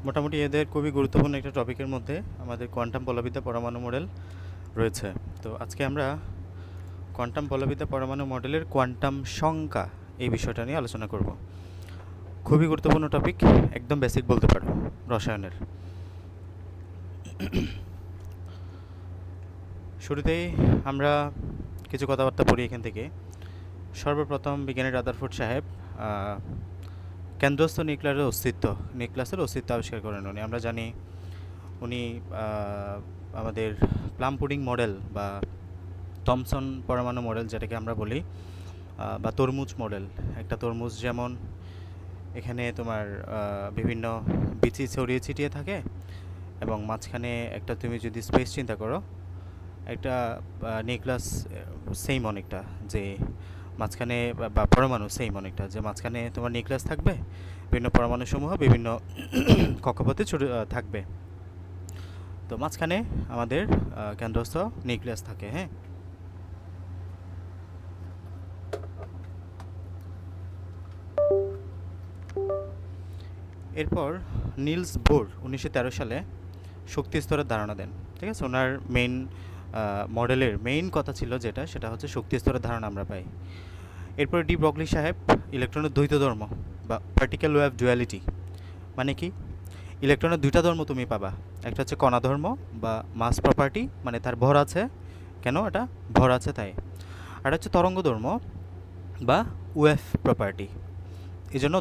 মোটামুটি এদের খুবই গুরুত্বপূর্ণ একটা টপিকের মধ্যে আমাদের কোয়ান্টাম বলবিদ্যা পরমাণু মডেল রয়েছে। তো আজকে আমরা কোয়ান্টাম বলবিদ্যা পরমাণু মডেলের কোয়ান্টাম সংখ্যা এই বিষয়টা নিয়ে আলোচনা করব। খুবই গুরুত্বপূর্ণ টপিক, একদম বেসিক বলতে পারো রসায়নের। শুরুতেই আমরা কিছু কথাবার্তা পড়ি এখান থেকে। সর্বপ্রথম বিজ্ঞানী রাদারফোর্ড সাহেব কেন্দ্রস্থ নিউক্লিয়াসের অস্তিত্ব আবিষ্কার করেন উনি। আমরা জানি উনি আমাদের প্লাম পুডিং মডেল বা থমসন পরমাণু মডেল যেটাকে আমরা বলি, বা তরমুজ মডেল। একটা তরমুজ যেমন এখানে তোমার বিভিন্ন বিচি ছড়িয়ে ছিটিয়ে থাকে এবং মাঝখানে একটা, তুমি যদি স্পেস চিন্তা করো, একটা নিউক্লিয়াস সেম অনেকটা, যে মাঝখানে বা পরমাণু সেম অনেকটা, যে মাঝখানে তোমার নিউক্লিয়াস থাকবে, বিভিন্ন পরমাণুসমূহ বিভিন্ন কক্ষপথে থাকবে। তো মাঝখানে আমাদের কেন্দ্রস্থ নিউক্লিয়াস থাকে। হ্যাঁ, এরপর নিলস বোর 1913 সালে শক্তি স্তরের ধারণা দেন। ঠিক আছে, ওনার মেইন মডেলের মেইন কথা ছিল সেটা হচ্ছে শক্তি স্তরের ধারণা আমরা পাই। এরপর ডি ব্রগলি সাহেব ইলেকট্রনের দ্বৈত ধর্ম বা পার্টিকেল ওয়েভ ডুয়ালিটি, মানে কি, ইলেকট্রনের দুইটা ধর্ম তুমি পাবা। একটা হচ্ছে কণা ধর্ম বা মাস প্রপার্টি, মানে তার ভর আছে, কেন এটা ভর আছে তাই। আর হচ্ছে তরঙ্গ ধর্ম বা ওয়েভ প্রপার্টি। এই জন্য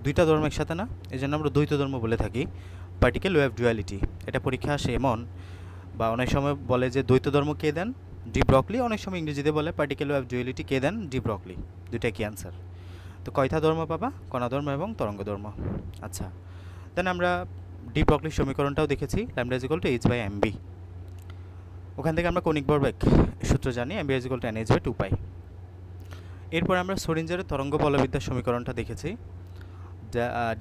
দুইটা ধর্ম একসাথে না, এই জন্য আমরা দ্বৈত ধর্ম বলে থাকি, পার্টিকেল ওয়েভ ডুয়ালিটি। এটা পরীক্ষা আসে এমন, বা অনেক সময় বলে যে দ্বৈত ধর্ম কে দেন, ডি ব্রগলি। অনেক সময় ইংরেজিতে বলে পার্টিকেল ওয়েভ ডুয়ালিটি কে দেন, ডি ব্রগলি। দুইটা কি অ্যান্সার। তো কয়টা ধর্ম পাবা, কণা ধর্ম এবং তরঙ্গ ধর্ম। আচ্ছা, দেন আমরা ডি ব্রগলির সমীকরণটাও দেখেছি, lambda is equal to H by M V. ওখান থেকে আমরা কৌণিক ভরবেগ সূত্র জানি, M V is equal to N H by 2 pi. এরপর আমরা শ্রোডিঞ্জারের তরঙ্গ বলবিদ্যার সমীকরণটা দেখেছি,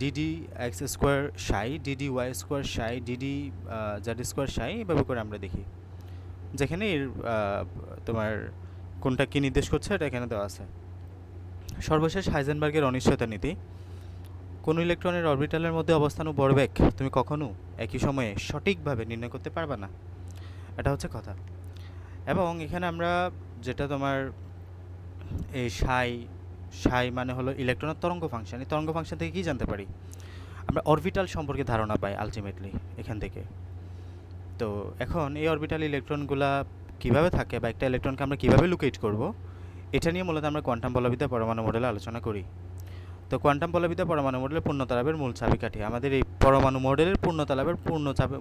d d X square psi, d d Y square psi, d d Z square psi, এভাবে করে আমরা দেখি, যেখানে এর তোমার কোনটা কী নির্দেশ করছে এটা এখানে দেওয়া আছে। সর্বশেষ হাইজেনবার্গের অনিশ্চয়তা নীতি। কোনো ইলেকট্রনের অরবিটালের মধ্যে অবস্থান ও ভরবেগ তুমি কখনো একই সময়ে সঠিকভাবে নির্ণয় করতে পারবে না, এটা হচ্ছে কথা। এবং এখানে আমরা যেটা তোমার এই সাই মানে হলো ইলেকট্রনের তরঙ্গ ফাংশন। এই তরঙ্গ ফাংশন থেকে কী জানতে পারি, আমরা অরবিটাল সম্পর্কে ধারণা পাই আলটিমেটলি এখান থেকে। তো এখন এই অরবিটাল ইলেকট্রনগুলা কিভাবে থাকে বা একটা ইলেকট্রনকে আমরা কিভাবে লোকেট করব, এটা নিয়ে মূলত আমরা কোয়ান্টাম বলবিদ্যা পরমাণু মডেলে আলোচনা করি। তো কোয়ান্টাম বলবিদ্যা পরমাণু মডেলের পূর্ণতা লাভের মূল চাবিকাঠি, আমাদের এই পরমাণু মডেলের পূর্ণতা লাভের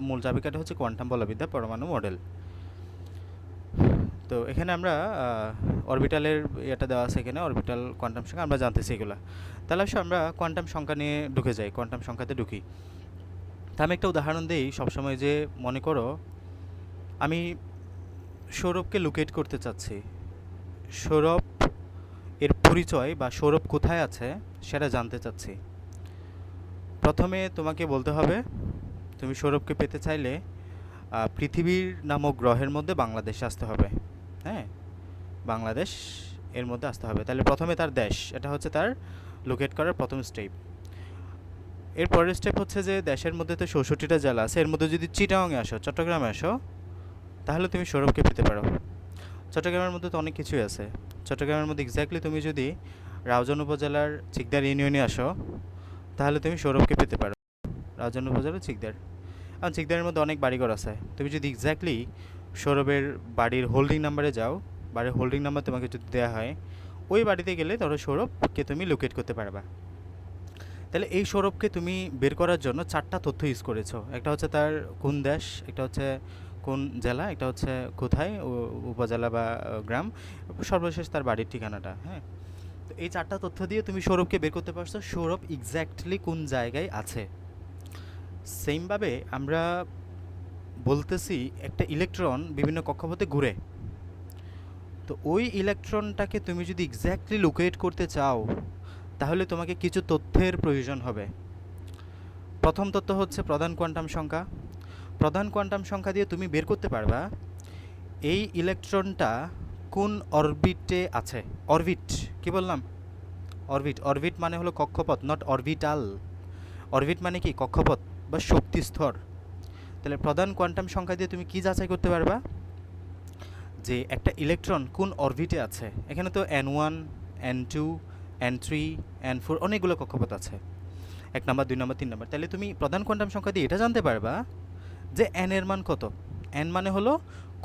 মূল চাবিকাঠি হচ্ছে কোয়ান্টাম বলবিদ্যা পরমাণু মডেল। তো এখানে আমরা অরবিটালের এটা দেওয়া আছে, এখানে অরবিটাল কোয়ান্টাম সংখ্যা আমরা জানতেছি এগুলো। তাহলে অবশ্যই আমরা কোয়ান্টাম সংখ্যা নিয়ে ঢুকে যাই, কোয়ান্টাম সংখ্যাতে ঢুকি। তা আমি একটা উদাহরণ দিই সবসময়, যে মনে করো আমি সৌরভকে লোকেট করতে চাচ্ছি, সৌরভ এর পরিচয় বা সৌরভ কোথায় আছে সেটা জানতে চাচ্ছি। প্রথমে তোমাকে বলতে হবে, তুমি সৌরভকে পেতে চাইলে পৃথিবীর নামক গ্রহের মধ্যে বাংলাদেশে আসতে হবে। হ্যাঁ, বাংলাদেশ এর মধ্যে আসতে হবে। তাহলে প্রথমে তার দেশ, এটা হচ্ছে তার লোকেট করার প্রথম স্টেপ। এর পরের স্টেপ হচ্ছে যে দেশের মধ্যে তো ৬৪টা জেলা আছে, এর মধ্যে যদি চিটাগাংয়ে আসো, চট্টগ্রামে আসো, তাহলে তুমি সৌরভকে পেতে পারো। চট্টগ্রামের মধ্যে তো অনেক কিছুই আছে। চট্টগ্রামের মধ্যে এক্স্যাক্টলি তুমি যদি রাউজান উপজেলার চিকদার ইউনিয়নে আসো, তাহলে তুমি সৌরভকে পেতে পারো। রাউজান উপজেলার চিকদার, কারণ চিকদারের মধ্যে অনেক বাড়িঘর আছে। তুমি যদি এক্স্যাক্টলি সৌরভের বাড়ির হোল্ডিং নাম্বারে যাও, বাড়ির হোল্ডিং নাম্বার তোমাকে যদি দেওয়া হয়, ওই বাড়িতে গেলে ধরো সৌরভকে তুমি লোকেট করতে পারবা। তাহলে এই সৌরভকে তুমি বের করার জন্য 4টা তথ্য ইউজ করেছো। একটা হচ্ছে তার কোন দেশ, একটা হচ্ছে কোন জেলা, একটা হচ্ছে কোথায় উপজেলা বা গ্রাম, সর্বশেষ তার বাড়ির ঠিকানাটা। হ্যাঁ, তো এই 4টা তথ্য দিয়ে তুমি সৌরভকে বের করতে পারছো সৌরভ এক্স্যাক্টলি কোন জায়গায় আছে। সেমভাবে আমরা বলতেছি একটা ইলেকট্রন বিভিন্ন কক্ষপথে ঘুরে, তো ওই ইলেকট্রনটাকে তুমি যদি এক্স্যাক্টলি লোকেট করতে চাও, তাহলে তোমাকে কিছু তথ্যের প্রয়োজন হবে। প্রথম তথ্য হচ্ছে প্রধান কোয়ান্টাম সংখ্যা। প্রধান কোয়ান্টাম সংখ্যা দিয়ে তুমি বের করতে পারবা এই ইলেকট্রনটা কোন অরবিটে আছে। অরবিট, কি বললাম, অরবিট। অরবিট মানে হলো কক্ষপথ, নট অরবিটাল। অরবিট মানে কি, কক্ষপথ। বা শক্তি স্তর। তাহলে প্রধান কোয়ান্টাম সংখ্যা দিয়ে তুমি কি যাচাই করতে পারবা যে একটা ইলেকট্রন কোন অরবিটে আছে। এখানে তো N1, N2, N3, N4 অনেকগুলো কক্ষপথ আছে, 1 নাম্বার 2 নাম্বার 3 নাম্বার। তাহলে তুমি প্রধান কোয়ান্টাম সংখ্যা দিয়ে এটা জানতে পারবা যে n এর মান কত। n মানে হলো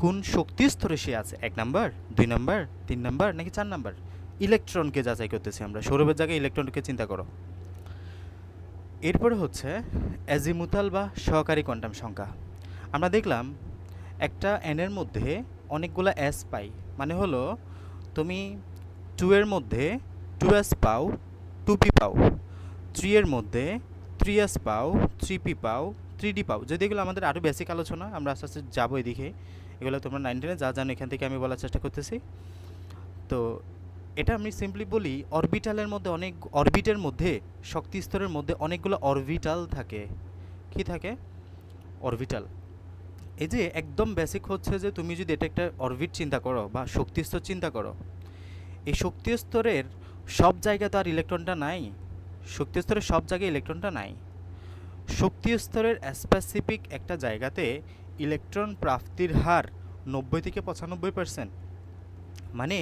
কোন শক্তি স্তরে সে আছে, 1 নাম্বার 2 নাম্বার 3 নাম্বার নাকি 4 নাম্বার। ইলেকট্রনকে যাচাই করতেছি আমরা, সৌরভের জায়গায় ইলেকট্রনকে চিন্তা করো। এরপরে হচ্ছে অ্যাজিমুথাল বা সহকারী কোয়ান্টাম সংখ্যা। আমরা দেখলাম একটা n এর মধ্যে অনেকগুলো s পাই, মানে হলো তুমি 2 এর মধ্যে 2s পাও, 2p পাও, 3 এর মধ্যে 3s পাও, 3p পাও, 3d পাও। যদি এগুলো আমাদের আরও বেসিক আলোচনা, আমরা আস্তে আস্তে যাবো এদিকে। এগুলো তোমরা 9 10 যা জানো এখান থেকে আমি বলার চেষ্টা করতেছি। তো এটা আমি সিম্পলি বলি, অরবিটালের মধ্যে অরবিটের মধ্যে শক্তি স্তরের মধ্যে অনেকগুলো অরবিটাল থাকে। কি থাকে? অরবিটাল। এই যে একদম বেসিক হচ্ছে যে তুমি যদি এটা একটা অরবিট চিন্তা করো বা শক্তি স্তর চিন্তা করো, এই শক্তি স্তরের সব জায়গায় তো আর ইলেকট্রনটা নাই। শক্তি স্তরের সব জায়গায় ইলেকট্রনটা নাই। শক্তি স্তরের স্পেসিফিক একটা জায়গাতে ইলেকট্রন প্রাপ্তির হার 90 থেকে 95%। মানে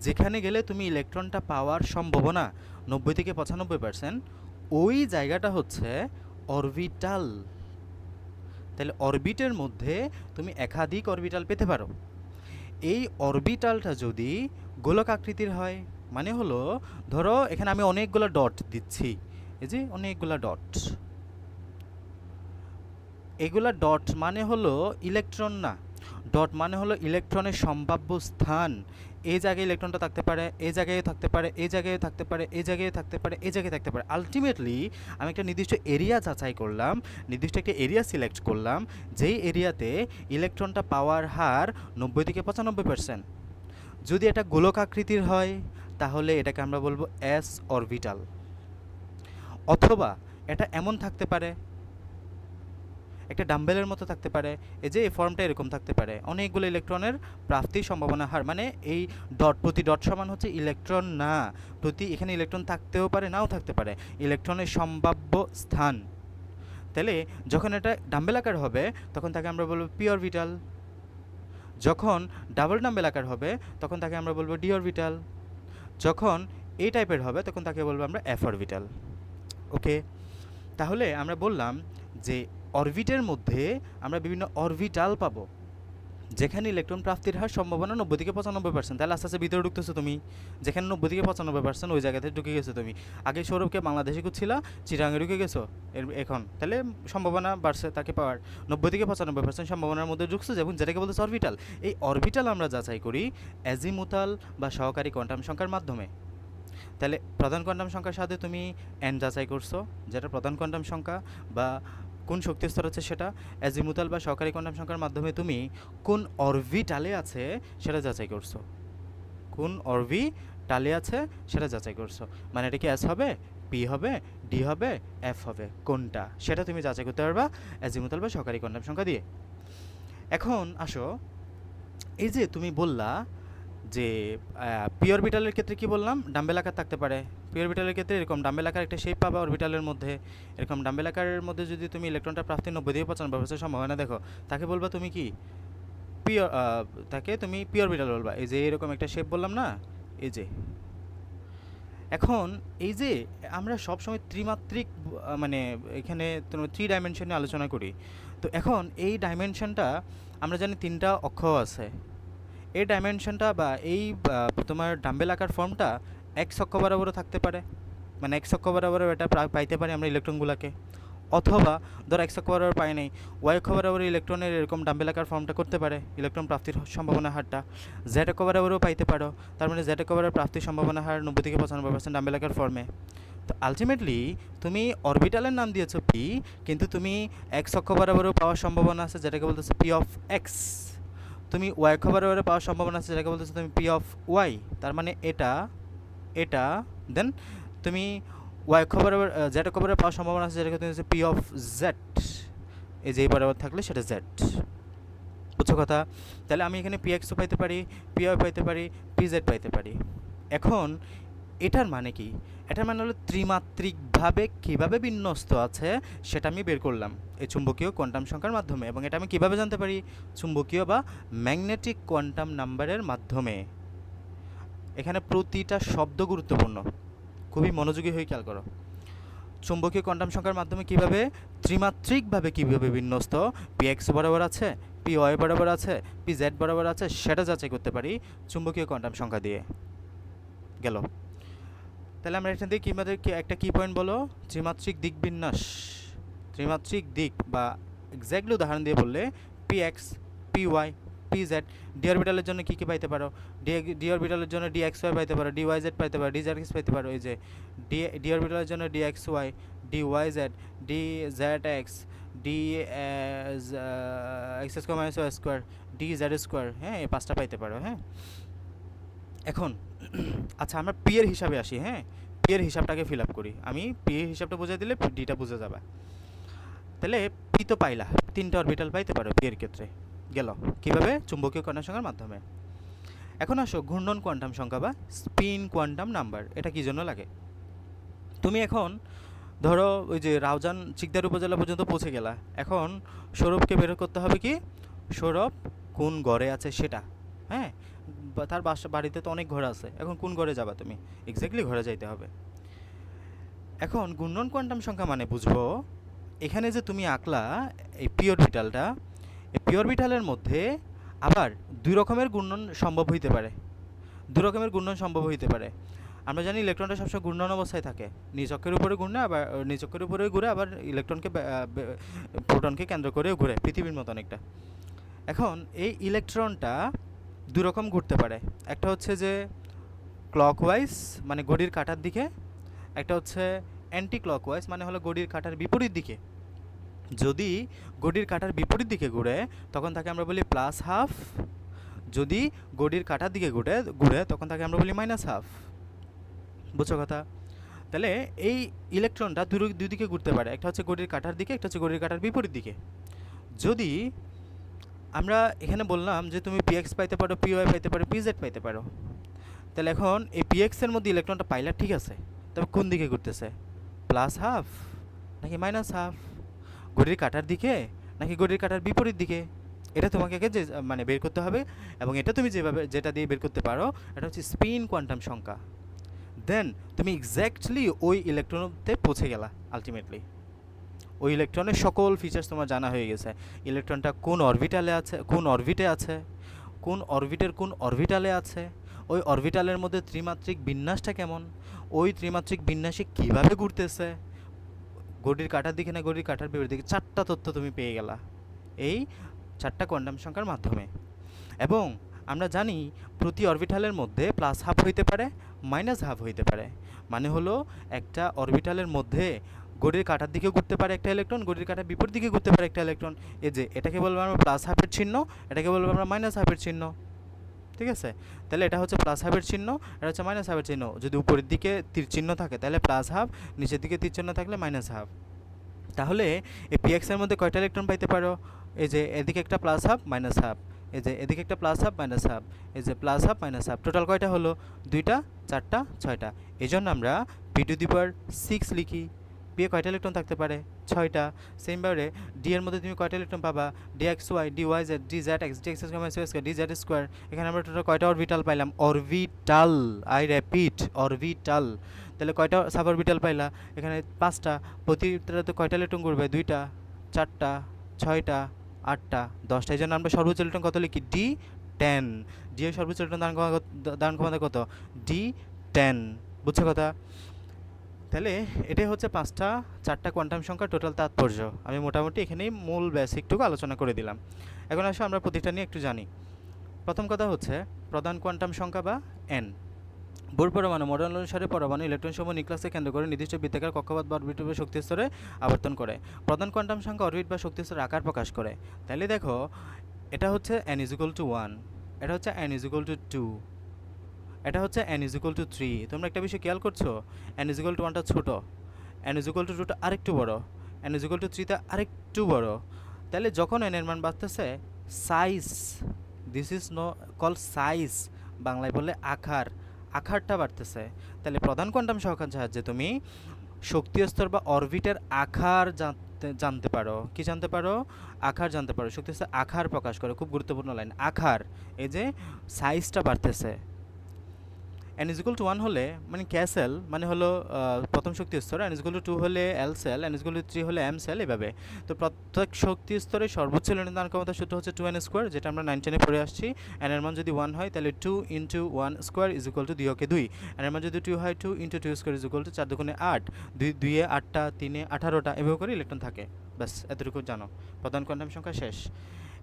যেখানে গেলে তুমি ইলেকট্রনটা পাওয়ার সম্ভাবনা 90 থেকে 95%, ওই জায়গাটা হচ্ছে অরবিটাল। তাহলে অরবিটের মধ্যে তুমি একাধিক অরবিটাল পেতে পারো। এই অরবিটালটা যদি গোলক আকৃতির হয়, মানে হলো ধরো এখানে আমি অনেকগুলো ডট দিচ্ছি, এই যে অনেকগুলো ডট, এগুলা ডট মানে হলো ইলেকট্রন না, ডট মানে হলো ইলেকট্রনের সম্ভাব্য স্থান। এই জায়গায় ইলেকট্রনটা থাকতে পারে, এই জায়গায় থাকতে পারে, এই জায়গায় থাকতে পারে, এই জায়গায় থাকতে পারে, এই জায়গায় থাকতে পারে। আলটিমেটলি আমি একটা নির্দিষ্ট এরিয়া যাচাই করলাম, নির্দিষ্ট একটা এরিয়া সিলেক্ট করলাম, যেই এরিয়াতে ইলেকট্রনটা পাওয়ার হার 90 থেকে 95%। যদি এটা গোলক আকৃতির হয় তাহলে এটাকে আমরা বলবো এস অরবিটাল। অথবা এটা এমন থাকতে পারে, একটা ডাম্বেলের মতো থাকতে পারে, এই যে এই ফর্মটা এরকম থাকতে পারে, অনেকগুলো ইলেকট্রনের প্রাপ্তির সম্ভাবনা হার, মানে এই ডট প্রতি ডট সমান হচ্ছে ইলেকট্রন না, প্রতি এখানে ইলেকট্রন থাকতেও পারে নাও থাকতে পারে, ইলেকট্রনের সম্ভাব্য স্থান। তাহলে যখন এটা ডাম্বেল আকার হবে তখন তাকে আমরা বলবো পি অরবিটাল, যখন ডাবল ডাম্বেল আকার হবে তখন তাকে আমরা বলবো ডি অরবিটাল, যখন এই টাইপের হবে তখন তাকে বলবো আমরা এফ অরবিটাল। ওকে, তাহলে আমরা বললাম যে অরবিটের মধ্যে আমরা বিভিন্ন অরবিটাল পাবো যেখানে ইলেকট্রন প্রাপ্তির হার সম্ভাবনা 90 থেকে 95%। তাহলে আস্তে আস্তে ভিতরে ঢুকতেছো তুমি, যেখানে 90 থেকে 95% ওই জায়গাতে ঢুকে গেছো তুমি। আগে সৌরভকে বাংলাদেশে খুঁজছিলা, চিরাঙে ঢুকে গেছো এখন, তাহলে সম্ভাবনা বাড়ছে তাকে পাওয়ার, 90 থেকে 95% সম্ভাবনার মধ্যে ঢুকছো, যেমন যেটাকে বলতেছে অরবিটাল। এই অরবিটাল আমরা যাচাই করি অ্যাজিমুথাল বা সহকারী কোয়ান্টাম সংখ্যার মাধ্যমে। তাহলে প্রধান কোয়ান্টাম সংখ্যার সাথে তুমি এন যাচাই করছো, যেটা প্রধান কোয়ান্টাম সংখ্যা বা কোন শক্তি স্তর হচ্ছে সেটা। অ্যাজিমুথাল বা সহকারী কোয়ান্টাম সংখ্যার মাধ্যমে তুমি কোন অরবিটালে আছে সেটা যাচাই করছো, কোন অরবিটালে আছে সেটা যাচাই করছো। মানে এটা কি এস হবে, পি হবে, ডি হবে, এফ হবে, কোনটা সেটা তুমি যাচাই করতে পারবা অ্যাজিমুথাল বা সহকারী কোয়ান্টাম সংখ্যা দিয়ে। এখন আসো, এই যে তুমি বললা যে পি অরবিটালের ক্ষেত্রে কি বললাম, ডাম্বেল আকার থাকতে পারে। পি অরবিটালের ক্ষেত্রে এরকম ডাম্বেল আকার একটা শেপ পাবা অরবিটালের মধ্যে, এরকম ডাম্বেল আকারের মধ্যে যদি তুমি ইলেকট্রনটা প্রাপ্তির 90 থেকে 95% সম্ভাবনা দেখো, তাকে বলবা তুমি কি পি, তাকে তুমি পি অরবিটাল বলবা। এই যে এরকম একটা শেপ বললাম না, এই যে। এখন এই যে আমরা সবসময় ত্রিমাত্রিক মানে এখানে তোমার 3 ডাইমেনশনে আলোচনা করি। তো এখন এই ডাইমেনশনটা আমরা জানি 3টা অক্ষ আছে। এই ডাইমেনশনটা বা এই তোমার ডাম্বেল আকার ফর্মটা এক্স অক্ষ বরাবরও থাকতে পারে, মানে এক্স অক্ষ বরাবর এটা পাইতে পারি আমরা ইলেকট্রনগুলোকে। অথবা ধর এক্স অক্ষ বরাবর পাই নাই, ওয়াই অক্ষ বরাবর ইলেকট্রনের এরকম ডাম্বেল আকার ফর্মটা করতে পারে ইলেকট্রন প্রাপ্তির সম্ভাবনা হারটা। জেড অক্ষ বরাবরও পাইতে পারো, তার মানে জেড অক্ষ বরাবর প্রাপ্তির সম্ভাবনা হার 90 থেকে 95% ডাম্বেল আকার ফর্মে। তো আলটিমেটলি তুমি অরবিটালের নাম দিয়েছো পি, কিন্তু তুমি এক্স অক্ষ বরাবরও পাওয়ার সম্ভাবনা আছে যেটাকে বলতেছে পি অফ এক্স, তুমি ওয়াই অক্ষ বরাবর পাওয়ার সম্ভাবনা আছে যেটাকে বলতেছো তুমি পি অফ ওয়াই। তার মানে এটা এটা দেন তুমি ওয়াই অক্ষ বরাবর জেড অক্ষ বরাবর পাওয়ার সম্ভাবনা আছে যেটাকে তুমি পি অফ জেড, এই যে বরাবর থাকলে সেটা জেড। বুঝছো কথা? তাহলে আমি এখানে পি এক্সও পাইতে পারি, পি ওয়াই পাইতে পারি, পি জেড পাইতে পারি। এখন এটার মানে কি? এটার মানে হলো ত্রিমাত্রিকভাবে কীভাবে বিন্যস্ত আছে সেটা আমি বের করলাম এই চুম্বকীয় কোয়ান্টাম সংখ্যার মাধ্যমে। এবং এটা আমি কীভাবে জানতে পারি? চুম্বকীয় বা ম্যাগনেটিক কোয়ান্টাম নাম্বারের মাধ্যমে। এখানে প্রতিটা শব্দ গুরুত্বপূর্ণ, খুবই মনোযোগী হয়ে খেয়াল করো। চুম্বকীয় কোয়ান্টাম সংখ্যার মাধ্যমে কীভাবে ত্রিমাত্রিকভাবে কীভাবে বিন্যস্ত, পি এক্স বরাবর আছে, পি ওয়াই বরাবর আছে, পি জেড বরাবর আছে, সেটা যাচাই করতে পারি চুম্বকীয় কোয়ান্টাম সংখ্যা দিয়ে। গেল। তাহলে আমরা এখান থেকে আমাদের একটা কী পয়েন্ট বলো, ত্রিমাত্রিক দিক বিন্যাস। ত্রিমাত্রিক দিক বা এক্স্যাক্টলি উদাহরণ দিয়ে বললে P X, P Y, P Z. D অরবিটালের জন্য কী কী পাইতে পারো? ডি অরবিটালের জন্য ডি এক্স ওয়াই পাইতে পারো, ডি ওয়াই জেড পাইতে পারো, ডি জেড এক্স পাইতে পারো। এই যে ডি অরবিটালের জন্য D X Y, D Y Z, D Z X, D X square minus Y square, D Z square. হ্যাঁ, এই পাঁচটা পাইতে পারো। হ্যাঁ, এখন আচ্ছা আমরা পি এর হিসাবে আসি। হ্যাঁ, পি এর হিসাবটাকে ফিল আপ করি। আমি পি এর হিসাবটা বুঝাই দিলে ডিটা বুঝে যাবে। তাহলে পি তো পাইলা, তিনটা অরবিটাল পাইতে পারো পি এর ক্ষেত্রে। গেল কীভাবে? চুম্বকীয় কোয়ান্টাম সংখ্যার মাধ্যমে। এখন আসো ঘূর্ণন কোয়ান্টাম সংখ্যা বা স্পিন কোয়ান্টাম নাম্বার। এটা কী জন্য লাগে? তুমি এখন ধরো ওই যে রাউজান চিকদার উপজেলা পর্যন্ত পৌঁছে গেলা, এখন সৌরভকে বের করতে হবে কি সৌরভ কোন ঘরে আছে সেটা। হ্যাঁ, তার বাড়িতে তো অনেক ঘর আছে, এখন কোন ঘরে যাবা তুমি? এক্স্যাক্টলি ঘরে যাইতে হবে। এখন ঘূর্ণন কোয়ান্টাম সংখ্যা মানে বুঝবো এখানে যে তুমি আঁকলা এই পি অরবিটালটা, এই পি অরবিটালের মধ্যে আবার দুই রকমের ঘূর্ণন সম্ভব হইতে পারে। দুই রকমের ঘূর্ণন সম্ভব হইতে পারে। আমরা জানি ইলেকট্রনটা সবসময় ঘূর্ণন অবস্থায় থাকে, নিচকের উপরে ঘুরে, আবার নিচকের উপরে ঘুরে, আবার ইলেকট্রনকে প্রোটনকে কেন্দ্র করেও ঘুরে, পৃথিবীর মতো অনেকটা। এখন এই ইলেকট্রনটা দুই রকম ঘুরতে পারে। একটা হচ্ছে যে ক্লকওয়াইজ মানে ঘড়ির কাঁটার দিকে, একটা হচ্ছে অ্যান্টি ক্লকওয়াইজ মানে হলো ঘড়ির কাঁটার বিপরীত দিকে। যদি ঘড়ির কাঁটার বিপরীত দিকে ঘুরে তখন তাকে আমরা বলি প্লাস হাফ, যদি ঘড়ির কাঁটার দিকে ঘুরে তখন তাকে আমরা বলি মাইনাস হাফ। বুঝছো কথা? তাহলে এই ইলেকট্রনটা দুই দিকে ঘুরতে পারে, একটা হচ্ছে ঘড়ির কাঁটার দিকে, একটা হচ্ছে ঘড়ির কাঁটার বিপরীত দিকে। যদি আমরা এখানে বললাম যে তুমি পি এক্স পাইতে পারো, পি ওয়াই পাইতে পারো, পি জেড পাইতে পারো, তাহলে এখন এই পি এক্সের মধ্যে ইলেকট্রনটা পাইলা ঠিক আছে, তবে কোন দিকে ঘুরতেছে? প্লাস হাফ নাকি মাইনাস হাফ? ঘড়ির কাঁটার দিকে নাকি ঘড়ির কাঁটার বিপরীত দিকে? এটা তোমাকে যে মানে বের করতে হবে। এবং এটা তুমি যেটা দিয়ে বের করতে পারো এটা হচ্ছে স্পিন কোয়ান্টাম সংখ্যা। দেন তুমি এক্স্যাক্টলি ওই ইলেকট্রনতে পৌঁছে গেলা আলটিমেটলি। ওই ইলেকট্রনের সকল ফিচার্স তোমার জানা হয়ে গেছে। ইলেকট্রনটা কোন অরবিটালে আছে, কোন অরবিটে আছে, কোন অরবিটের কোন অরবিটালে আছে, ওই অরবিটালের মধ্যে ত্রিমাত্রিক বিন্যাসটা কেমন, ওই ত্রিমাত্রিক বিন্যাসে কীভাবে ঘুরতেছে, ঘড়ির কাঁটার দিকে না ঘড়ির কাঁটার বিপরীত দিকে, চারটা তথ্য তুমি পেয়ে গেলা এই চারটা কোয়ান্টাম সংখ্যার মাধ্যমে। এবং আমরা জানি প্রতি অরবিটালের মধ্যে প্লাস হাফ হইতে পারে, মাইনাস হাফ হইতে পারে। মানে হলো একটা অরবিটালের মধ্যে ঘড়ির কাঁটার দিকে ঘুরতে পারে একটা ইলেকট্রন, ঘড়ির কাঁটার বিপরীত দিকে ঘুরতে পারে একটা ইলেকট্রন। এই যে এটাকে বলবো আমরা প্লাস হাফের চিহ্ন, এটাকে বলবো আমরা মাইনাস হাফের চিহ্ন। ঠিক আছে? তাহলে এটা হচ্ছে প্লাস হাফের চিহ্ন, এটা হচ্ছে মাইনাস হাফের চিহ্ন। যদি উপরের দিকে তীর চিহ্ন থাকে তাহলে প্লাস হাফ, নিচের দিকে তীর চিহ্ন থাকলে মাইনাস হাফ। তাহলে এই পি এক্সের মধ্যে কয়টা ইলেকট্রন পাইতে পারো? এই যে এদিকে একটা প্লাস হাফ মাইনাস হাফ, এই যে এদিকে একটা প্লাস হাফ মাইনাস হাফ, এই যে plus half minus half, total কয়টা হলো? দুইটা, চারটা, ছয়টা। এই জন্য আমরা পি টু দি পাওয়ার 6 লিখি। পি এ কয়টা ইলেকট্রন থাকতে পারে? 6টা। সেমভাবে ডি এর মধ্যে তুমি কয়টা ইলেকট্রন পাবা? D X Y, D Y Z, D Z X, D X square, D Z square. এখানে আমরা টোটাল কয়টা অরবিটাল পাইলাম? Orbital, I repeat orbital. তাহলে কয়টা সাব অরবিটাল পাইলা? এখানে 5টা। প্রতিটাতে কয়টা ইলেকট্রন ঘুরবে? 2টা, 4টা, 6টা, 8টা, 10টা। এই জন্য আমরা সর্বোচ্চ ইলেকট্রন কত লিখি? ডি 10। ডি এর সর্বোচ্চ ইলেকট্রন ধারণ ক্ষমতা কত? ডি 10। বুঝছো কথা? তাহলে এটাই হচ্ছে চারটা কোয়ান্টাম সংখ্যার টোটাল তাৎপর্য। আমি মোটামুটি এখানেই মূল বেসিকটুকু আলোচনা করে দিলাম। এখন আসলে আমরা প্রতিটা নিয়ে একটু জানি। প্রথম কথা হচ্ছে প্রধান কোয়ান্টাম সংখ্যা বা এন। বোর পরমাণু মডেল অনুসারে পরমাণু ইলেকট্রনসমূহ নিউক্লিয়াসকে কেন্দ্র করে নির্দিষ্ট বৃত্তাকার কক্ষপথ বা অরবিট বা শক্তি স্তরে আবর্তন করে। প্রধান কোয়ান্টাম সংখ্যা অরবিট বা শক্তি স্তরের আকার প্রকাশ করে। তাহলে দেখো এটা হচ্ছে n = 1, এটা হচ্ছে n = 2, এটা হচ্ছে n = 3। তোমরা একটা বিষয় খেয়াল করছো, n = 1টা ছোট, n = 2টা আরেকটু বড়, n = 3টা আরেকটু বড়। তাহলে যখন n এর মান বাড়তেছে size, this is no call size, বাংলায় বললে আকার, আকারটা বাড়তেছে। তাহলে প্রধান কোয়ান্টাম সংখ্যার সাহায্যে তুমি শক্তি স্তর বা অরবিটের আকার জানতে পারো। কি জানতে পারো? আকার জানতে পারো। শক্তি স্তর আকার প্রকাশ করে, খুব গুরুত্বপূর্ণ লাইন, আকার। এই যে সাইজটা বাড়তেছে। n ইজ ইকুয়াল টু 1 হলে মানে কে সেল মানে হলো প্রথম শক্তি স্তর, n ইজ ইকুয়াল টু 2 হলে L cell, n is equal to 3 হলে এম সেল, এভাবে। তো প্রত্যেক শক্তি স্তরে সর্বোচ্চ লেনদান ক্ষমতার সূত্র হচ্ছে 2n স্কোয়ার, যেটা আমরা 9 10 পড়ে আসছি। n এর মান যদি 1 হয় তাহলে 2 into 1 square is equal to 2 okay 2। n এর মান যদি 2 হয় 2 into 2 square is equal two 4 দুগুণে 8, 2 এ 8টা, 3 এ 18টা, এভাবে করে ইলেকট্রন থাকে। ব্যাস এতটুকু জানো। প্রধান কোয়ান্টাম সংখ্যা শেষ।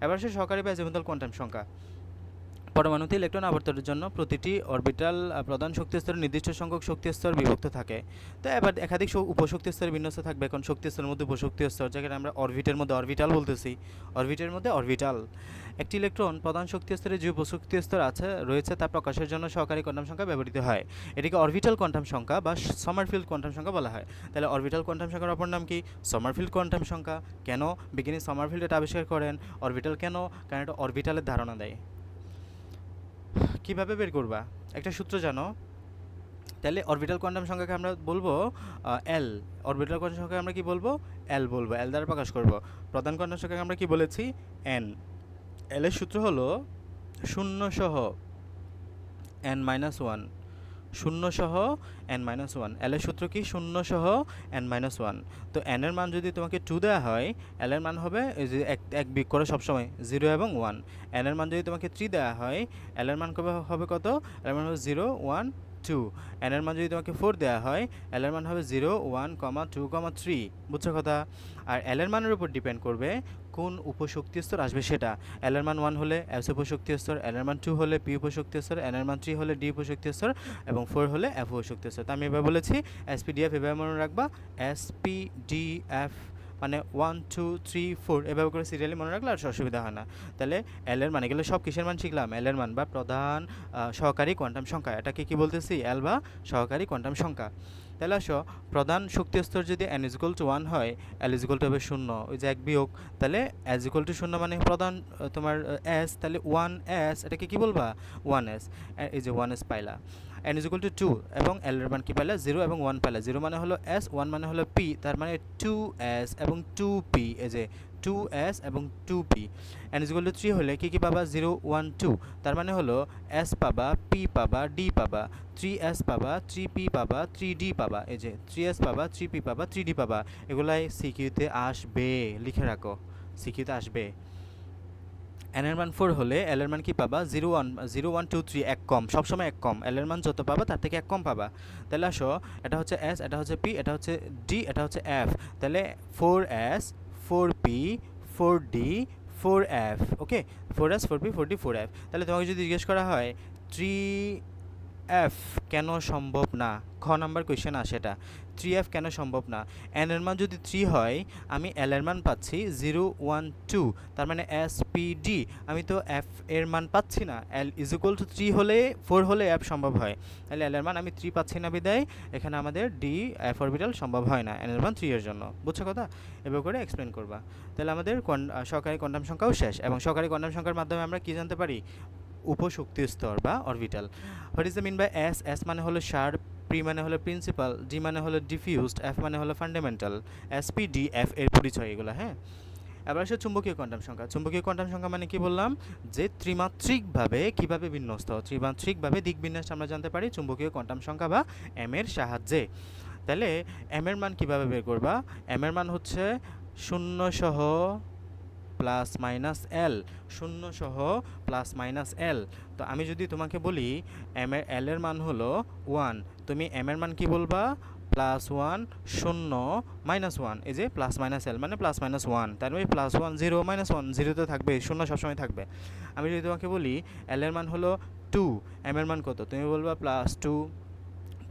এবার সে সহকারী বা এজেন্টাল কোয়ান্টাম সংখ্যা। পরমাণুতে ইলেকট্রন আবর্তনের জন্য প্রতিটি অরবিটাল প্রধান শক্তি স্তরে নির্দিষ্ট সংখ্যক শক্তি স্তর বিভক্ত থাকে। তো এবার একাধিক উপশক্তি স্তরে বিন্যস্ত থাকবে। এখন শক্তি স্তরের মধ্যে উপশক্তি স্তর, যেখানে আমরা অরবিটের মধ্যে অরবিটাল বলতেছি, অরবিটের মধ্যে অরবিটাল। একটি ইলেকট্রন প্রধান শক্তি স্তরে যে উপশক্তি স্তর রয়েছে তা প্রকাশের জন্য সহকারী কোয়ান্টাম সংখ্যা ব্যবহৃত হয়। এটিকে অরবিটাল কোয়ান্টাম সংখ্যা বা সমারফিল্ড কোয়ান্টাম সংখ্যা বলা হয়। তাহলে অরবিটাল কোয়ান্টাম সংখ্যার অপর নাম কি? সমারফিল্ড কোয়ান্টাম সংখ্যা। কেন বিজ্ঞানী সমারফিল্ড এটা আবিষ্কার করেন? অরবিটাল কেন? কারণ এটা অরবিটালের ধারণা দেয়। কিভাবে বের করবা? একটা সূত্র জানো। তাহলে অরবিটাল কোয়ান্টাম সংখ্যাকে আমরা বলবো এল। অরবিটাল কোয়ান্টাম সংখ্যাকে আমরা কি বলবো? এল বলবো, এল দ্বারা প্রকাশ করব। প্রধান কোয়ান্টাম সংখ্যাকে আমরা কি বলেছি? এন। এল এর সূত্র হলো 0 সহ n-1। 0 সহ n-1। এল এর সূত্র কি? 0 সহ n-1। তো n এর মান যদি তোমাকে 2 দেওয়া হয়, এল এর মান হবে এই যে এক বিয়োগ করে সবসময় 0 এবং 1। n এর মান যদি তোমাকে 3 দেওয়া হয়, এল এর মান হবে কত? এল এর মান হবে 0 1 2। n এর মান যদি তোমাকে 4 দেওয়া হয়, এল এর মান হবে 0 1 2 3। বুঝছো কথা? আর এল এর মানের উপর ডিপেন্ড করবে কোন উপশক্তি স্তর আসবে সেটা। এল এর মান 1 হলে এস উপশক্তি স্তর, এল এর মান 2 হলে পি উপশক্তি স্তর, এন এর মান 3 হলে ডি উপশক্তি স্তর এবং 4 হলে এফ উপশক্তি স্তর। তো আমি এভাবে বলেছি এসপিডিএফ, এভাবে মনে রাখবা। এসপিডিএফ মানে 1 2 3 4, এভাবে করে সিরিয়ালি মনে রাখলে আর অসুবিধা হয় না। তাহলে এল এর মান, এগুলো সব কিসের মান শিখলাম? এল এর মান বা প্রধান সহকারী কোয়ান্টাম সংখ্যা। এটাকে কি বলতেছি? এল বা সহকারী কোয়ান্টাম সংখ্যা। তাহলে আসো, প্রধান শক্তি স্তর যদি n ইজ ইকুয়াল টু 1 হয়, l ইজ ইকুয়াল টু হবে 0, ওই যে এক বিয়োগ। তাহলে s ইকুয়াল টু 0 মানে প্রধান তোমার s, তাহলে 1s, এটাকে কি বলবা? 1s। এই যে 1s পাইলা। n ইজ ইকুয়াল টু 2 এবং l এর মান কি পাইলা? 0 এবং 1 পাইলা। 0 মানে হলো s, 1 মানে হলো p, তার মানে 2s এবং 2p। এই যে 2s এবং 2p। n is equal to 3 হলে কি কি পাবা? 0 1 2, তার মানে হলো s পাবা, p পাবা, d পাবা, 3s পাবা, 3p পাবা, 3d পাবা। এই যে 3s পাবা, 3p পাবা, 3d পাবা। এগুলাই সিকিউতে আসবে, লিখে রাখো, সিকিউতে আসবে। n এর মান 4 হলে l এর মান কি পাবা? 0 1 2 3, এক কম, সবসময় এক কম। l এর মান যত পাবা তার থেকে এক কম পাবা। তাহলে আসো, এটা হচ্ছে s, এটা হচ্ছে p, এটা হচ্ছে d, এটা হচ্ছে f। তাহলে 4s 4p 4d 4f। ওকে, 4s 4p 4d 4f। তাহলে তোমাকে যদি জিজ্ঞেস করা হয় 3f কেন সম্ভব না, খ নাম্বার কোয়েশ্চেন আসে এটা। 3f কেন সম্ভব না? n এর মান যদি 3 হয়, আমি l এর মান পাচ্ছি 0 1 2, তার মানে s p d, আমি তো f এর মান পাচ্ছি না। l ইজ ইকুয়াল টু 3 হলে 4 হলে f সম্ভব হয়। তাহলে l এর মান আমি 3 পাচ্ছি না, বিদায় এখানে আমাদের d f অরবিটাল সম্ভব হয় না n এর মান 3 এর জন্য। বুঝছো কথা? এভাবে করে এক্সপ্লেন করবা। তাহলে আমাদের সহকারী কোয়ান্টাম সংখ্যাও শেষ। এবং সহকারী কোয়ান্টাম সংখ্যার মাধ্যমে আমরা কি জানতে পারি? উপশক্তি স্তর বা অরবিটাল। What is the mean by S? S মানে হলো শার্প, পি মানে হলো প্রিন্সিপাল, ডি মানে হলো ডিফিউজড, এফ মানে হলো fundamental. S P D F এর পরিচয় এগুলো। হ্যাঁ, এবার আসে চুম্বকীয় কোয়ান্টাম সংখ্যা। চুম্বকীয় কোয়ান্টাম সংখ্যা মানে কি বললাম? যে ত্রিমাত্রিকভাবে কিভাবে বিন্যস্ত, ত্রিমাত্রিকভাবে দিক বিন্যাস আমরা জানতে পারি চুম্বকীয় কোয়ান্টাম সংখ্যা বা এম এর সাহায্যে। তাহলে এম এর মান কিভাবে বের করবা? এম এর মান হচ্ছে 0 সহ প্লাস মাইনাস এল, 0 সহ প্লাস মাইনাস এল। তো আমি যদি তোমাকে বলি এল এর মান হলো 1, তুমি এম এর মান কি বলবা? +1 0 -1। এই যে প্লাস মাইনাস এল মানে প্লাস মাইনাস 1, তার মানে +1 0 -1, 0 তো থাকবে, 0 সবসময় থাকবে। আমি যদি তোমাকে বলি এল এর মান হলো 2, এম এর মান কত? তুমি বলবা +2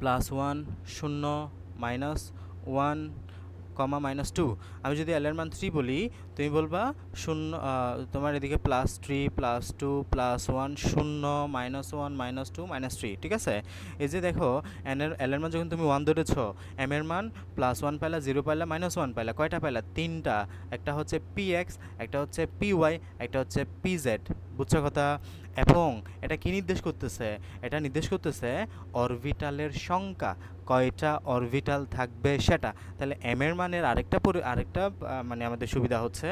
+1 0 -1 -2। আমি যদি এল এর মান 3 বলি, তুমি বলবা 0, তোমার এদিকে +3 +2 +1 0 -1 -2 -3। ঠিক আছে? এই যে দেখো, এল এর মান যখন তুমি 1 ধরেছো, এম এর মান +1 পাইলা, 0 পাইলা, -1 পাইলা, কয়টা পাইলা? 3টা। একটা হচ্ছে px, একটা হচ্ছে py, একটা হচ্ছে pz। বুঝছো কথা? এবং এটা কি নির্দেশ করতেছে? এটা নির্দেশ করতেছে অরবিটালের সংখ্যা, কয়টা অরবিটাল থাকবে সেটা। তাহলে এম এর মানের আরেকটা মানে আমাদের সুবিধা হচ্ছে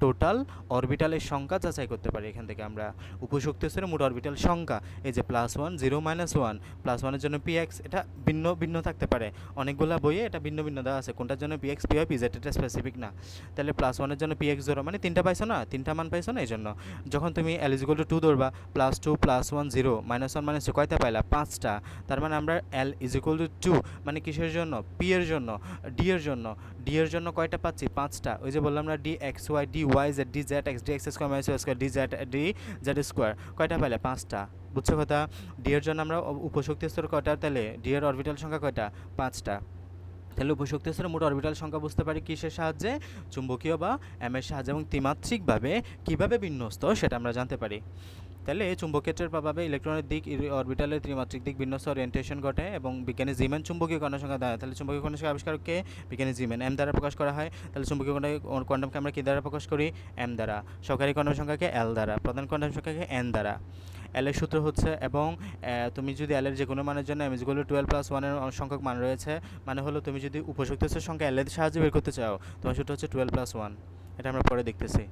টোটাল অরবিটালের সংখ্যা যাচাই করতে পারি এখান থেকে আমরা। উপশক্তি স্তরে মোট অরবিটাল সংখ্যা, এই যে +1 0 -1, +1 এর জন্য px, এটা ভিন্ন ভিন্ন থাকতে পারে, অনেকগুলা বইয়ে এটা ভিন্ন ভিন্ন দেওয়া আছে কোনটার জন্য px py pz, এটা স্পেসিফিক না। তাহলে +1 এর জন্য px 0 মানে 3টা পাইছো না, 3টা মান পাইছো না, এই জন্য যখন তুমি l = 2 ধরবা, +2 +1 0 -1 -2 কয়টা পাইলা? 5টা। তার মানে আমরা l = 2 মানে কিসের জন্য? p এর জন্য, d এর জন্য, d এর জন্য কয়টা পাচ্ছি? 5টা। ওই যে বললাম না dxy dyz dzx dx² -y² dz² কয়টা পাইলে? 5টা। বুঝছো কথা? d এর জন্য আমরা উপশক্তি স্তর কয়টা? তাহলে d এর অরবিটাল সংখ্যা কয়টা? 5টা। তাহলে উপশক্তি স্তরে মোট অরবিটাল সংখ্যা বুঝতে পারি কিসের সাহায্যে? চুম্বকীয় বা m এর সাহায্যে, এবং ত্রিমাত্রিকভাবে কীভাবে বিন্যস্ত সেটা আমরা জানতে পারি। তাহলে চুম্বক ক্ষেত্রের প্রভাবে ইলেকট্রনের দিক অরবিটালের ত্রিমাত্রিক দিক বিন্যস্ত ওরিয়েন্টেশন ঘটে, এবং বিজ্ঞানী জিম্যান চুম্বকীয় কণা সংখ্যা দেয়। তাহলে চুম্বকীয় কণা সংখ্যা আবিষ্কারককে বিজ্ঞানী জিম্যান m দ্বারা প্রকাশ করা হয়। তাহলে চুম্বকীয় কোয়ান্টামকে আমরা কী দ্বারা প্রকাশ করি? m দ্বারা। সহকারী কোয়ান্টাম সংখ্যাকে l দ্বারা, প্রধান কোয়ান্টাম সংখ্যাকে n দ্বারা। l এর সূত্র হচ্ছে, এবং তুমি যদি l এর যে কোনো মানের জন্য m = 12 + 1 এর সংখ্যক মান রয়েছে, মানে হলো তুমি যদি উপশক্তি স্তরের সংখ্যা l এর সাহায্যে বের করতে চাও, তোমার সূত্র হচ্ছে 12 + 1। এটা আমরা পরে দেখতেছি।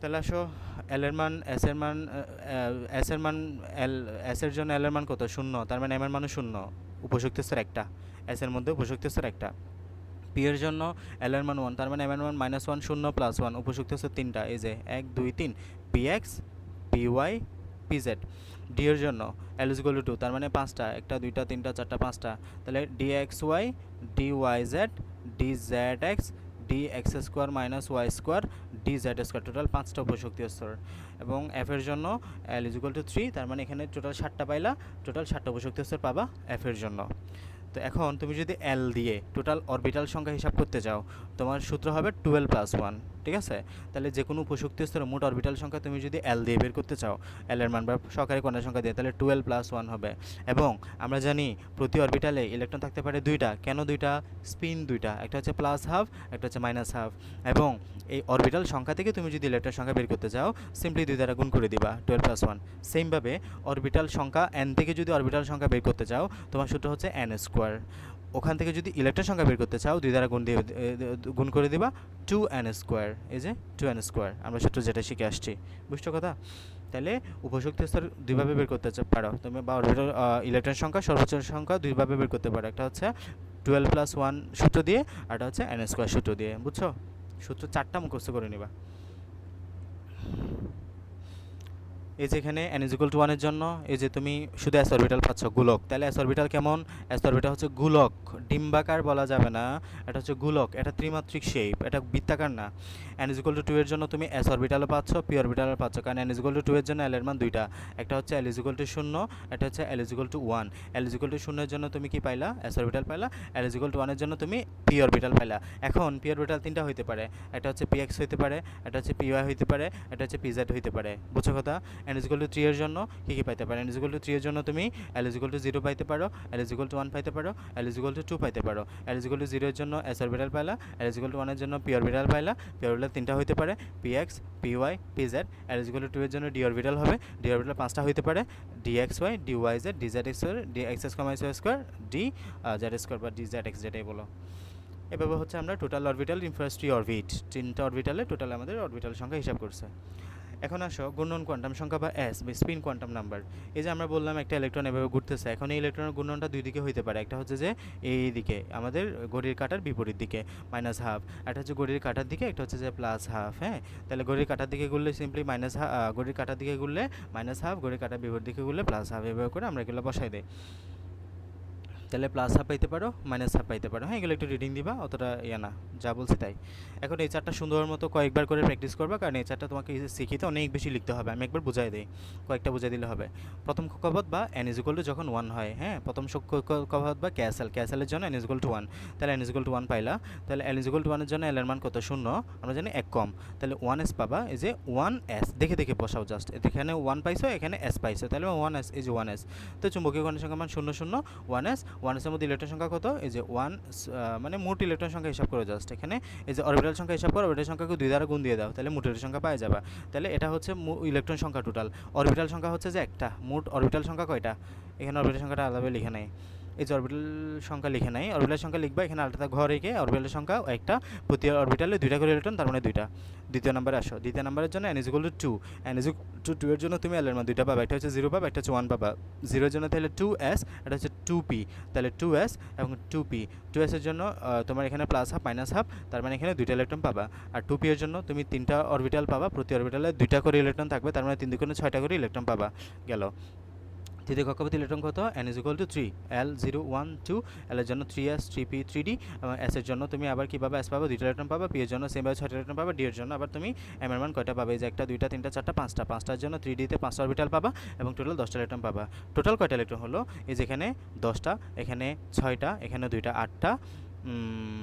তাহলে আসো এল এর মান, এস এর মান, এস এর মান এস এর জন্য এল এর মান কত? 0। তার মানে এম এর মানও 0, উপশক্তি স্তর একটা, এস এর মধ্যে উপশক্তি স্তর একটা। পি এর জন্য এল এর মান 1, তার মানে এম এর মান -1 0 + 1, উপশক্তি স্তর 3টা, এই যে 1 2 3 px py pz। ডি এর জন্য l = 2, তার মানে 5টা, 1টা 2টা 3টা 4টা 5টা। তাহলে dxy dyz dzx dx² -y² dz², total 5টা উপশক্তি স্তর। এবং এফ এর জন্য l = 3, তার মানে এখানে টোটাল 7টা পাইলা, টোটাল 7টা উপশক্তি স্তর পাবা এফ এর জন্য। তো এখন তুমি যদি এল দিয়ে টোটাল অরবিটাল সংখ্যা হিসাব করতে চাও, তোমার সূত্র হবে 12 + 1, ঠিক আছে? তাহলে যে কোনো উপশক্তি স্তরে মোট অরবিটাল সংখ্যা তুমি যদি এল দিয়ে বের করতে চাও, এল এর মান বা সহকারী কোয়ান্টাম সংখ্যা দিয়ে, তাহলে 12 + 1 হবে। এবং আমরা জানি প্রতি অরবিটালে ইলেকট্রন থাকতে পারে 2টা। কেন 2টা? স্পিন 2টা, একটা হচ্ছে +12, একটা হচ্ছে -12। এবং এই অরবিটাল সংখ্যা থেকে তুমি যদি ইলেকট্রন সংখ্যা বের করতে চাও, সিম্পলি 2 দ্বারা গুণ করে দিবা, 12 + 1। সেমভাবে অরবিটাল সংখ্যা n থেকে যদি অরবিটাল সংখ্যা বের করতে চাও, তোমার সূত্র হচ্ছে n²। ওখান থেকে যদি ইলেকট্রন সংখ্যা বের করতে চাও, 2 দ্বারা গুণ করে দিবা 2n², এই যে 2n², আমরা সূত্র যেটা শিখে আসছি। বুঝছো কথা? তাহলে উপশক্তি স্তর দুইভাবে বের করতে পারো তুমি, বা অরবিটাল ইলেকট্রন সংখ্যা সর্বোচ্চ সংখ্যা দুইভাবে বের করতে পারো। একটা হচ্ছে 12 + 1 সূত্র দিয়ে, আর একটা হচ্ছে n² সূত্র দিয়ে। বুঝছো? সূত্র 4টা মুখস্থ করে নিবা। এই যে এখানে n = 1 এর জন্য এই যে তুমি শুধু s অরবিটাল পাচ্ছ গোলক। তাহলে s অরবিটাল কেমন? s অরবিটাল হচ্ছে গোলক, ডিম্বাকার বলা যাবে না, এটা হচ্ছে গোলক, এটা ত্রিমাত্রিক শেপ, এটা বৃত্তাকার না। n = 2 এর জন্য তুমি s অরবিটালও পাচ্ছ, p অরবিটালও পাচ্ছ, কারণ n = 2 এর জন্য l এর মান 2টা, একটা হচ্ছে l = 0, একটা হচ্ছে l = 1। l = 0 এর জন্য তুমি কি পাইলা? s অরবিটাল পাইলা। l = 1 এর জন্য তুমি p অরবিটাল পাইলা। এখন p অরবিটাল 3টা হইতে পারে, একটা হচ্ছে px হইতে পারে, একটা হচ্ছে py হইতে পারে, একটা হচ্ছে pz হইতে পারে। বুঝছো কথা? n = 3 এর জন্য কী কী পাইতে পারে? n = 3 এর জন্য তুমি l = 0 পাইতে পারো, l = 1 পাইতে পারো, l = 2 পাইতে পারো। l = 0 এর জন্য s অরবিটাল পাইলা, l = 1 এর জন্য p অরবিটাল পাইলা। p অরবিটাল 3টা হইতে পারে, px py pz। l = 2 এর জন্য d অরবিটাল হবে, d অরবিটাল 5টা হইতে পারে, dxy dyz dzx dx² y² dz² বা dzx যেটাই বলো। এভাবে হচ্ছে আমরা টোটাল অরবিটাল ইনফ্রাস্ট্রি অরবিট, 3টা অরবিটালে টোটাল আমাদের অরবিটাল সংখ্যা হিসাব করছে। এখন আসো ঘূর্ণন কোয়ান্টাম সংখ্যা বা এস বা স্পিন কোয়ান্টাম নাম্বার। এই যে আমরা বললাম একটা ইলেকট্রন এভাবে ঘুরতেছে, এখন এই ইলেকট্রনের ঘূর্ণনটা দুই দিকে হইতে পারে। একটা হচ্ছে যে এই দিকে আমাদের ঘড়ির কাঁটার বিপরীত দিকে -12, একটা হচ্ছে ঘড়ির কাঁটার দিকে, একটা হচ্ছে যে +12। হ্যাঁ, তাহলে ঘড়ির কাঁটার দিকে ঘুরলে সিম্পলি ঘড়ির কাঁটার দিকে ঘুরলে -12, ঘড়ির কাঁটার বিপরীত দিকে ঘুরলে +12, এভাবে করে আমরা এগুলো বসাই দিই। তাহলে +12 পাইতে পারো, -12 পাইতে পারো। হ্যাঁ, এগুলো একটু রিডিং দিবা, অতটা ইয়ে না, যা বলছি তাই। এখন এই চারটা সুন্দর মতো কয়েকবার করে প্র্যাকটিস করবা, কারণ এই চারটা তোমাকে শিখিতে অনেক বেশি লিখতে হবে। আমি একবার বুঝাই দিই, কয়েকটা বুঝাই দিলে হবে। প্রথম কক্ষপথ বা n = যখন 1 হয়, হ্যাঁ, প্রথম কক্ষপথ বা ক্যাসেলের জন্য n = 1, তাহলে n = 1 পাইলা। তাহলে n = 1 এর জন্য l এর মান কত? 0, আমরা জানি 1 কম, তাহলে 1s পাবা। এই যে 1s দেখে দেখে বসাও, জাস্ট এখানে 1 পাইছো, এখানে s পাইছো, তাহলে 1s, এই যে 1s। তো চুম্বকীয় কোণের সংখ্যা মান 0 0 1s ওয়ানসের মধ্যে ইলেকট্রন সংখ্যা কত, এই যে ওয়ান, মানে মোট ইলেকট্রন সংখ্যা হিসাব করো জাস্ট। এখানে এই যে অরবিটাল সংখ্যা হিসাব করো, অরবিটাল সংখ্যাকে 2 দ্বারা গুণ দিয়ে দাও, তাহলে মোট ইলেকট্রন সংখ্যা পাওয়া যাবে। তাহলে এটা হচ্ছে ইলেকট্রন সংখ্যা টোটাল। অরবিটাল সংখ্যা হচ্ছে যে একটা, মোট অরবিটাল সংখ্যা কয়টা, এখানে অরবিটাল সংখ্যাটা আলাদা লিখে নেই। এই যে অরবিটাল সংখ্যা লিখে নেই, অরবিটাল সংখ্যা লিখবা এখানে আলাদা ঘর রেখে, অরবিটাল সংখ্যা একটা, প্রতি অরবিটালে 2টা করে ইলেকট্রন, তার মানে 2টা। দ্বিতীয় নাম্বারে আসো, দ্বিতীয় নাম্বারের জন্য n = 2, n = 2 এর জন্য তুমি l এর মান 2টা পাবা, একটা হচ্ছে 0 পাবা, একটা হচ্ছে 1 পাবা। 0 এর জন্য তাহলে 2s, এটা হচ্ছে 2p, তাহলে 2s এবং 2p। 2s এর জন্য তোমার এখানে প্লাস হাফ মাইনাস হাফ, তার মানে এখানে 2টা ইলেকট্রন পাবা। আর 2p এর জন্য তুমি 3টা অরবিটাল পাবা, প্রতি অরবিটালে 2টা করে ইলেকট্রন থাকবে, তার মানে 3 2 6টা করে ইলেকট্রন পাবা। গেল। তৃতীয় কক্ষপথে ইলেকট্রন কত, n = 3, l 0 1 2, l এর জন্য 3s 3p 3d, এবং s এর জন্য তুমি আবার কী পাবা, s পাবা 2টা ইলেকট্রন পাবা, p এর জন্য সেমভাবে 6টা ইলেকট্রন পাবা, d এর জন্য আবার তুমি m এর মান কয়টা পাবে, এই যে 1 2 3 4 5টা, 5টার জন্য 3d তে 5টা অরবিটাল পাবা এবং টোটাল 10টা ইলেকট্রন পাবা। টোটাল কয়টা ইলেকট্রন হলো, এই যেখানে 10টা, এখানে 6টা, এখানে 2টা, 8টা।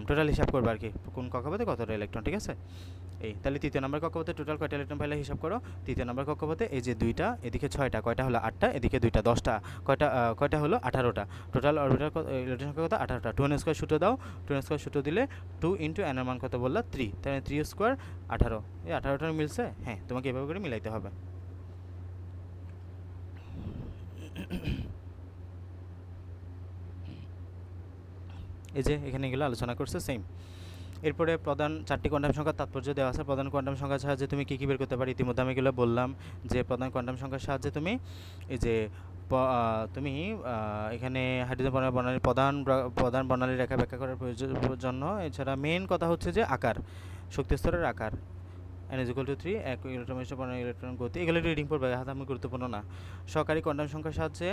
টোটাল হিসাব করবে আর কি কোন কক্ষপথে কতটা ইলেকট্রন, ঠিক আছে। এই তাহলে তৃতীয় নম্বর কক্ষপথে টোটাল কয়টা ইলেকট্রন পাইলে হিসাব করো। তৃতীয় নম্বর কক্ষপথে এই যে 2টা, এদিকে 6টা, কয়টা হলো 8টা, এদিকে 2টা 10টা, কয়টা হলো 18টা। টোটাল অরবিটাল ইলেকট্রন সংখ্যা কত, 18টা। 2n² সূত্র দাও, 2n² সূত্র দিলে 2 × n এর মান কত বললা 3, তাহলে 3² 18, এই 18টা মিলছে। হ্যাঁ, তোমাকে এভাবে করে মিলাইতে হবে। এই যে এখানে এগুলো আলোচনা করছে সেম। এরপরে প্রধান 4টি কোয়ান্টাম সংখ্যার তাৎপর্য দেওয়া আছে। প্রধান কোয়ান্টাম সংখ্যার সাহায্যে তুমি কী কী বের করতে পারি, ইতিমধ্যে আমি এগুলো বললাম যে প্রধান কোয়ান্টাম সংখ্যার সাহায্যে তুমি এই যে তুমি এখানে হাইড্রোজেন বর্ণালীর প্রধান বর্ণালী রেখা ব্যাখ্যা করার জন্য, এছাড়া মেইন কথা হচ্ছে যে আকার, শক্তি স্তরের আকার, n = 3, এক ইলেকট্রন ইলেকট্রন গতি, এগুলো রিডিং পড়বে, হাতামি গুরুত্বপূর্ণ না। সহকারী কোয়ান্টাম সংখ্যার সাহায্যে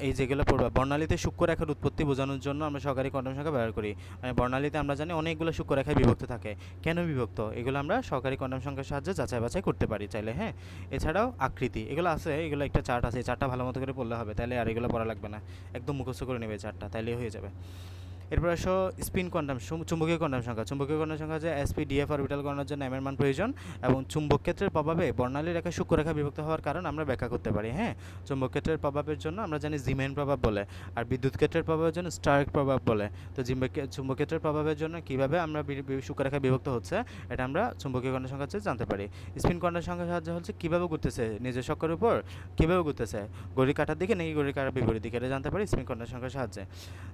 এই যেগুলো পড়বা, বর্ণালীতে সূক্ষ্মরেখার উৎপত্তি বোঝানোর জন্য আমরা সহকারী কোয়ান্টাম সংখ্যা ব্যবহার করি। মানে বর্ণালীতে আমরা জানি অনেকগুলো সূক্ষ্মরেখায় বিভক্ত থাকে, কেন বিভক্ত, এগুলো আমরা সহকারী কোয়ান্টাম সংখ্যার সাহায্যে যাচাই বাছাই করতে পারি চাইলে। হ্যাঁ, এছাড়াও আকৃতি, এগুলো আছে, এগুলো একটা চার্ট আছে, এই চার্টটা ভালো মতো করে পড়লে হবে, তাহলে আর এগুলো পড়া লাগবে না, একদম মুখস্থ করে নেবে চার্টটা, তাইলেই হয়ে যাবে। এরপর আসো স্পিন কোয়ান্টাম, চুম্বকীয় কোয়ান্টাম সংখ্যা। চুম্বকীয় কোয়ান্টাম সংখ্যা যে sp df অরবিটাল গণনার জন্য m এর মান প্রয়োজন, এবং চুম্বক ক্ষেত্রের প্রভাবে বর্ণালী রেখা সূক্ষ্মরেখা বিভক্ত হওয়ার কারণ আমরা ব্যাখ্যা করতে পারি। হ্যাঁ, চুম্বক ক্ষেত্রের প্রভাবের জন্য আমরা জানি জিমেন প্রভাব বলে, আর বিদ্যুৎ ক্ষেত্রের প্রভাবের জন্য স্টার্ক প্রভাব বলে। তো চুম্বক ক্ষেত্রের প্রভাবের জন্য কীভাবে আমরা সূক্ষ্মরেখা বিভক্ত হচ্ছে, এটা আমরা চুম্বকীয় কোয়ান্টাম সংখ্যা হচ্ছে জানতে পারি। স্পিন কোয়ান্টাম সংখ্যার সাহায্য হচ্ছে কীভাবে ঘুরতেছে, নিজের শকের উপর কীভাবে ঘুরতেছে, ঘড়ির কাঁটার দিকে নাকি ঘড়ির কাঁটার বিপরীত দিকে, এটা জানতে পারি স্পিন কোয়ান্টাম সংখ্যার সাহায্যে।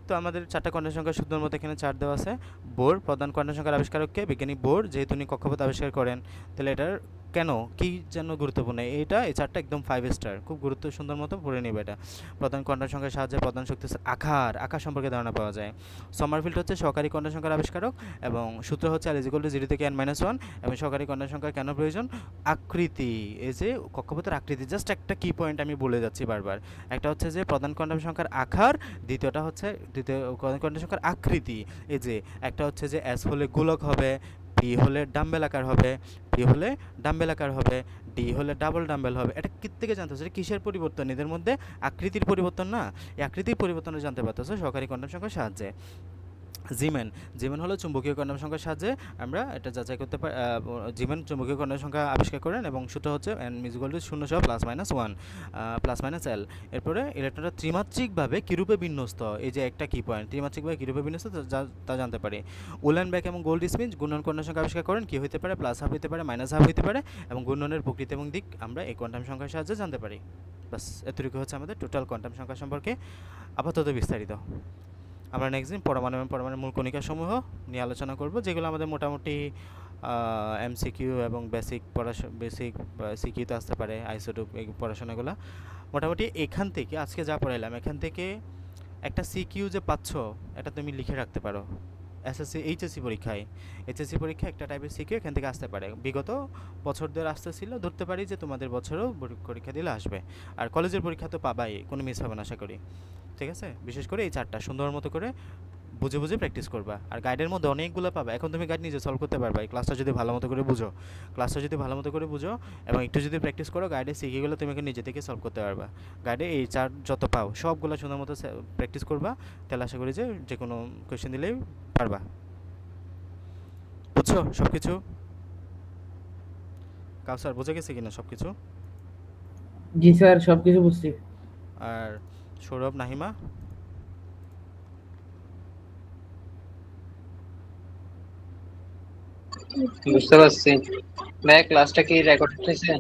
তো আমাদের 4টা কোয়ান্টাম সংখ্যার সূত্রের মধ্যে এখানে চার্ট দেওয়া আছে। বোর, প্রধান কোয়ান্টাম সংখ্যার আবিষ্কারককে, বিজ্ঞানী বোর, যেহেতু উনি কক্ষপথ আবিষ্কার করেন, তাহলে এটার কেন কী যেন গুরুত্বপূর্ণ, এই চারটা একদম 5 স্টার, খুব গুরুত্ব, সুন্দর মতো পড়ে নেবে এটা। প্রধান কোয়ান্টাম সংখ্যার সাহায্যে প্রধান শক্তি আকার সম্পর্কে ধারণা পাওয়া যায়। সমারফিল্ড হচ্ছে সহকারী কোয়ান্টাম সংখ্যার আবিষ্কারক, এবং সূত্র হচ্ছে l = 0 থেকে n-1, এবং সহকারী কোয়ান্টাম সংখ্যা কেন প্রয়োজন, আকৃতি, এই যে কক্ষপথের আকৃতি, জাস্ট একটা কি পয়েন্ট আমি বলে যাচ্ছি বারবার। একটা হচ্ছে যে প্রধান কোয়ান্টাম সংখ্যার আকার, দ্বিতীয় কোয়ান্টাম সংখ্যার আকৃতি। এই যে একটা হচ্ছে যে s হলে গোলক হবে, p হলে ডাম্বেল আকার হবে, p হলে ডাম্বেল আকার হবে, d হলে ডাবল ডাম্বেল হবে। এটা কি থেকে জানতে হচ্ছে, কিসের পরিবর্তন, এদের মধ্যে আকৃতির পরিবর্তন না, এই আকৃতির পরিবর্তন জানতে পারতেছে সহকারী কোয়ান্টাম সংখ্যার সাহায্যে। জিমেন হলো চুম্বকীয় কোয়ান্টাম সংখ্যার সাহায্যে আমরা এটা যাচাই করতে পারি। জিমেন চুম্বকীয় কোয়ান্টাম সংখ্যা আবিষ্কার করেন, এবং সূত্র হচ্ছে n = 0 সহ +-1 +-l। এরপরে ইলেকট্রনটা ত্রিমাত্রিকভাবে কিরূপে বিন্যস্ত, এই যে একটা কি পয়েন্ট, ত্রিমাত্রিকভাবে কিরূপে বিন্যস্ত তা জানতে পারি। উলেনবেক এবং গোল্ডস্মিথ ঘূর্ণন কোয়ান্টাম সংখ্যা আবিষ্কার করেন, কি হতে পারে, +12 হতে পারে, -12 হতে পারে, এবং ঘূর্ণনের প্রকৃতি এবং দিক আমরা এই কোয়ান্টাম সংখ্যার সাহায্যে জানতে পারি। বাস, এতটুকু হচ্ছে আমাদের টোটাল কোয়ান্টাম সংখ্যা সম্পর্কে আপাতত বিস্তারিত। আমরা নেক্সট দিন পরমাণু এবং পরমাণুর মূল কণিকাসমূহ নিয়ে আলোচনা করব, যেগুলো আমাদের মোটামুটি MCQ এবং বেসিক সিকিউতে আসতে পারে, আইসোটোপ, এই পড়াশোনাগুলো মোটামুটি এখান থেকে আজকে যা পড়াইলাম, এখান থেকে একটা সিকিউ যে পাচ্ছ, এটা তুমি লিখে রাখতে পারো। এইচএসসি পরীক্ষায় একটা টাইপের সিকিউ এখান থেকে আসতে পারে, বিগত বছরদের আসতেছিল, ধরতে পারি যে তোমাদের বছরও পরীক্ষা দিলে আসবে। আর কলেজের পরীক্ষা তো পাবাই, কোনো মিস হবে না আশা করি, ঠিক আছে। বিশেষ করে এই চারটা সুন্দর মতো করে বুঝে বুঝে প্র্যাকটিস করবা। আর গাইডের মধ্যে অনেকগুলো পাবা, এখন তুমি গাইড নিজে সলভ করতে পারবা, এই ক্লাসটা যদি ভালো মতো করে বুঝো এবং একটু যদি প্র্যাকটিস করো, গাইডে শিখিগুলো তুমি নিজে থেকে সলভ করতে পারবা। গাইডে এই চার্ট যত পাও সবগুলো সুন্দর মতো প্র্যাকটিস করবা, তাহলে আশা করি যে কোনো কোয়েশ্চেন দিলেই পারবা। বুঝছো সব কিছু? কাউসার বুঝে গেছে কিনা সব কিছু? জি স্যার, সবকিছু বুঝছি। আর সৌরভ, নাহিমা? বুঝতে পারছি। ভাইয়া ক্লাসটা কি রেকর্ড হচ্ছে?